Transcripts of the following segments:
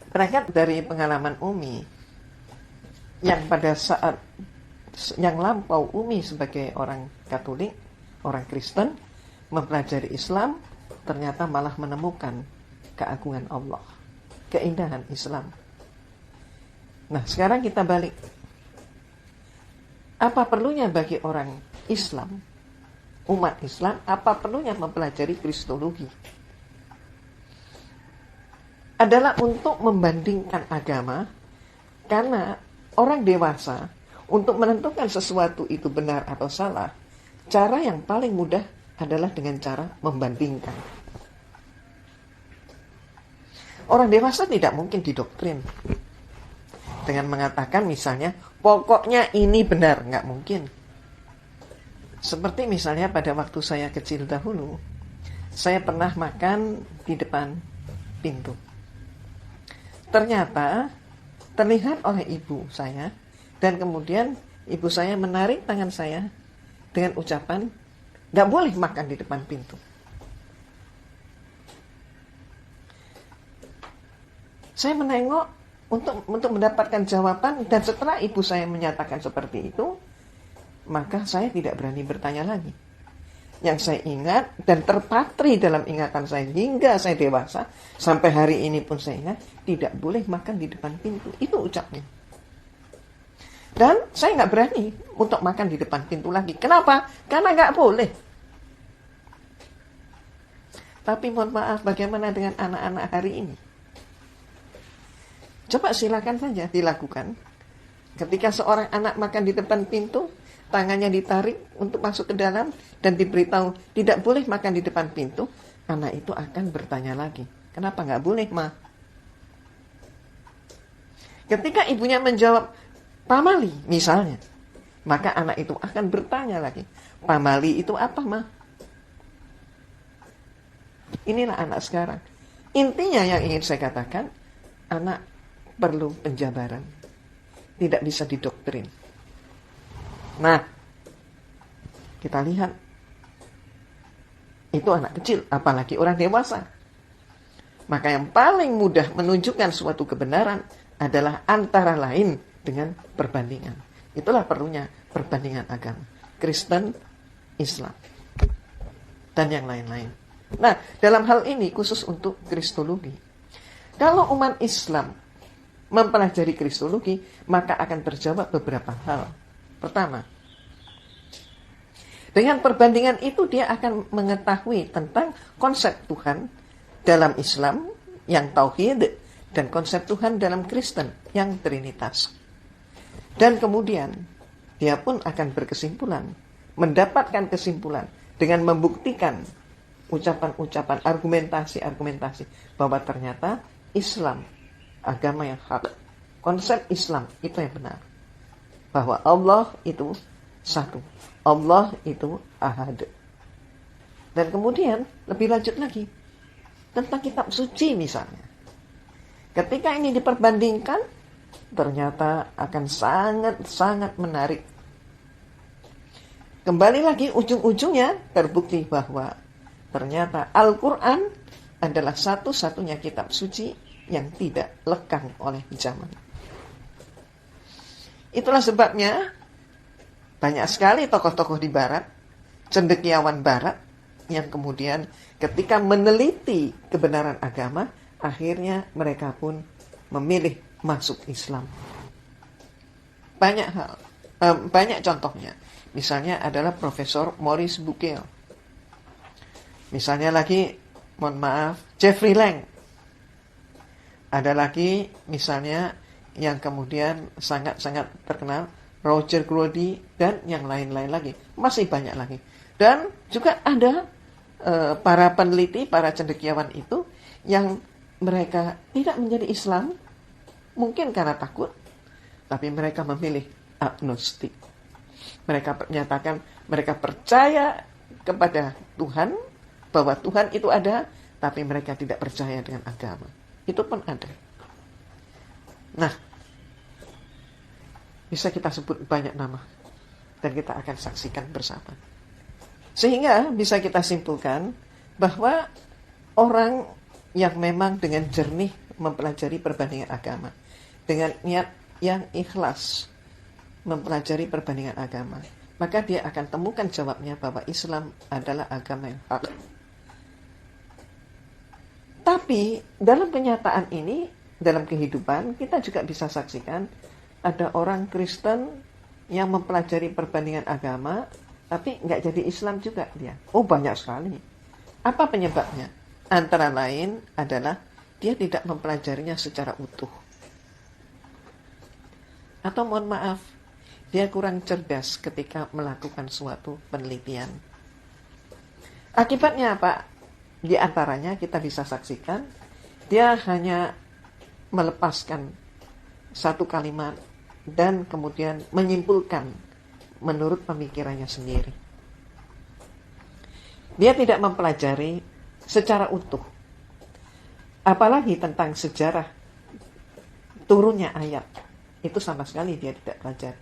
Berangkat dari pengalaman Umi, yang pada saat yang lampau Umi sebagai orang Katolik, orang Kristen, mempelajari Islam, ternyata malah menemukan keagungan Allah, keindahan Islam. Nah, sekarang kita balik. Apa perlunya bagi orang Islam, umat Islam, apa perlunya mempelajari Kristologi? Adalah untuk membandingkan agama, karena orang dewasa untuk menentukan sesuatu itu benar atau salah, cara yang paling mudah adalah dengan cara membandingkan. Orang dewasa tidak mungkin didoktrin dengan mengatakan misalnya, pokoknya ini benar, nggak mungkin. Seperti misalnya pada waktu saya kecil dahulu, saya pernah makan di depan pintu. Ternyata terlihat oleh ibu saya, dan kemudian ibu saya menarik tangan saya dengan ucapan, nggak boleh makan di depan pintu. Saya menengok untuk mendapatkan jawaban, dan setelah ibu saya menyatakan seperti itu, maka saya tidak berani bertanya lagi. Yang saya ingat dan terpatri dalam ingatan saya hingga saya dewasa, sampai hari ini pun saya ingat, tidak boleh makan di depan pintu. Itu ucapnya. Dan saya nggak berani untuk makan di depan pintu lagi. Kenapa? Karena nggak boleh. Tapi mohon maaf, bagaimana dengan anak-anak hari ini? Coba silakan saja dilakukan. Ketika seorang anak makan di depan pintu, tangannya ditarik untuk masuk ke dalam dan diberitahu tidak boleh makan di depan pintu, anak itu akan bertanya lagi, kenapa nggak boleh, Ma? Ketika ibunya menjawab pamali misalnya, maka anak itu akan bertanya lagi, pamali itu apa, Ma? Inilah anak sekarang. Intinya yang ingin saya katakan, anak perlu penjabaran, tidak bisa didoktrin. Nah, kita lihat, itu anak kecil, apalagi orang dewasa. Maka yang paling mudah menunjukkan suatu kebenaran adalah antara lain dengan perbandingan. Itulah perlunya perbandingan agama, Kristen, Islam, dan yang lain-lain. Nah, dalam hal ini khusus untuk Kristologi, kalau umat Islam mempelajari Kristologi, maka akan terjawab beberapa hal. Pertama, dengan perbandingan itu dia akan mengetahui tentang konsep Tuhan dalam Islam yang tauhid dan konsep Tuhan dalam Kristen yang trinitas. Dan kemudian dia pun akan berkesimpulan, mendapatkan kesimpulan dengan membuktikan ucapan-ucapan, argumentasi-argumentasi bahwa ternyata Islam agama yang hak, konsep Islam itu yang benar. Bahwa Allah itu satu, Allah itu ahad. Dan kemudian lebih lanjut lagi tentang kitab suci misalnya. Ketika ini diperbandingkan, ternyata akan sangat-sangat menarik. Kembali lagi ujung-ujungnya terbukti bahwa ternyata Al-Quran adalah satu-satunya kitab suci yang tidak lekang oleh zaman. Itulah sebabnya banyak sekali tokoh-tokoh di barat, cendekiawan barat, yang kemudian ketika meneliti kebenaran agama, akhirnya mereka pun memilih masuk Islam. Banyak contohnya. Misalnya adalah Profesor Maurice Bucaille. Misalnya lagi, mohon maaf, Jeffrey Lang. Ada lagi misalnya yang kemudian sangat-sangat terkenal, Roger Groody, dan yang lain-lain lagi. Masih banyak lagi. Dan juga ada para peneliti, para cendekiawan itu yang mereka tidak menjadi Islam, mungkin karena takut, tapi mereka memilih agnostik. Mereka menyatakan mereka percaya kepada Tuhan, bahwa Tuhan itu ada, tapi mereka tidak percaya dengan agama. Itu pun ada. Nah, bisa kita sebut banyak nama, dan kita akan saksikan bersama. Sehingga bisa kita simpulkan bahwa orang yang memang dengan jernih mempelajari perbandingan agama, dengan niat yang ikhlas mempelajari perbandingan agama, maka dia akan temukan jawabnya bahwa Islam adalah agama yang hak. Tapi dalam kenyataan ini, dalam kehidupan, kita juga bisa saksikan ada orang Kristen yang mempelajari perbandingan agama, tapi nggak jadi Islam juga dia. Oh, banyak sekali. Apa penyebabnya? Antara lain adalah dia tidak mempelajarinya secara utuh. Atau mohon maaf, dia kurang cerdas ketika melakukan suatu penelitian. Akibatnya apa? Di antaranya kita bisa saksikan, dia hanya melepaskan satu kalimat dan kemudian menyimpulkan menurut pemikirannya sendiri. Dia tidak mempelajari secara utuh. Apalagi tentang sejarah turunnya ayat. Itu sama sekali dia tidak pelajari.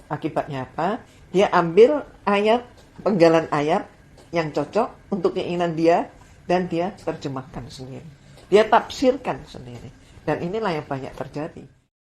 Akibatnya apa? Dia ambil ayat, penggalan ayat yang cocok untuk keinginan dia dan dia terjemahkan sendiri. Dia tafsirkan sendiri. Dan inilah yang banyak terjadi.